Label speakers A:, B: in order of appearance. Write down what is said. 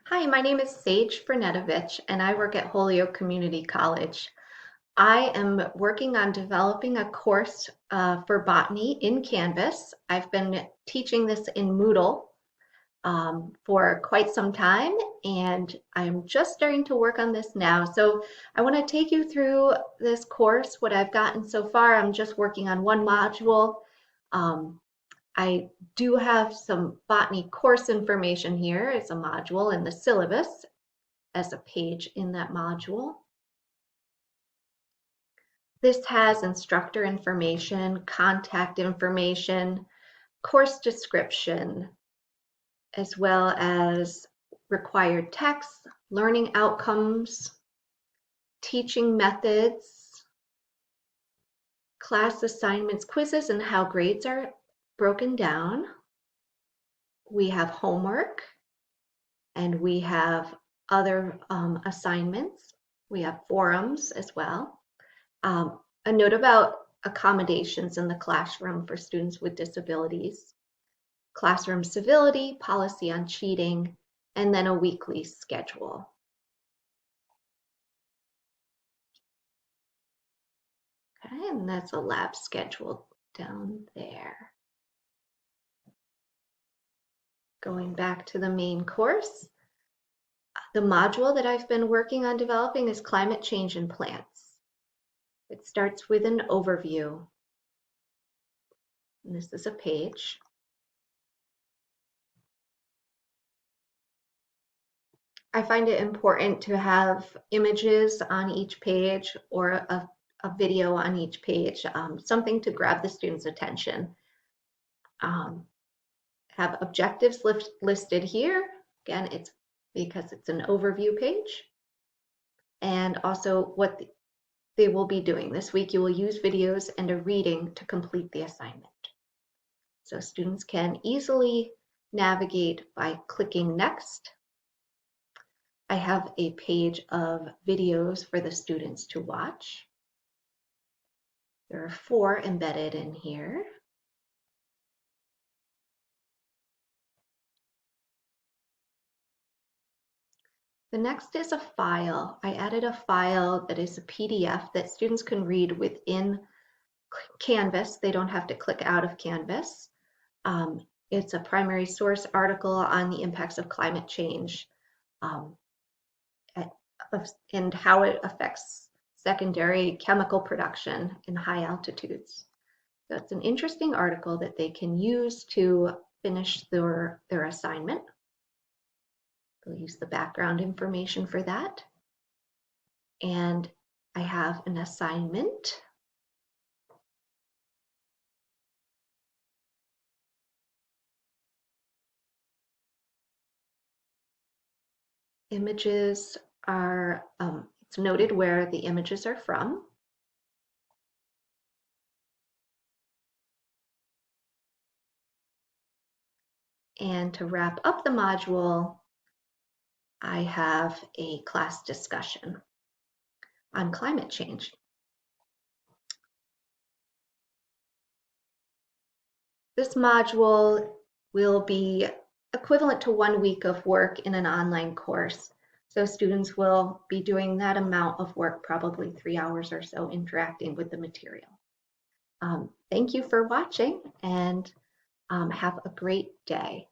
A: Hi, my name is Sage Bernetovich, and I work at Holyoke Community College. I am working on developing a course for botany in Canvas. I've been teaching this in Moodle for quite some time, and I'm just starting to work on this now. So I want to take you through this course, what I've gotten so far. I'm just working on one module. Um, I do have some botany course information here. It's a module in the syllabus as a page in that module. This has instructor information, contact information, course description, as well as required texts, learning outcomes, teaching methods, class assignments, quizzes, and how grades are broken down. We have homework, and we have other assignments. We have forums as well. A note about accommodations in the classroom for students with disabilities, classroom civility, policy on cheating, and then a weekly schedule. Okay, and that's a lab schedule down there. Going back to the main course, the module that I've been working on developing is climate change in plants. It starts with an overview. And this is a page. I find it important to have images on each page or a video on each page, something to grab the student's attention. Have objectives listed here. Again, it's because it's an overview page. And also what they will be doing. This week you will use videos and a reading to complete the assignment. So students can easily navigate by clicking next. I have a page of videos for the students to watch. There are 4 embedded in here. The next is a file. I added a file that is a PDF that students can read within Canvas. They don't have to click out of Canvas. It's a primary source article on the impacts of climate change and how it affects secondary chemical production in high altitudes. So it's an interesting article that they can use to finish their assignment. They'll use the background information for that. And I have an assignment. Images are, it's noted where the images are from. And to wrap up the module, I have a class discussion on climate change. This module will be equivalent to 1 week of work in an online course. So students will be doing that amount of work, probably 3 hours or so, interacting with the material. Thank you for watching, and have a great day.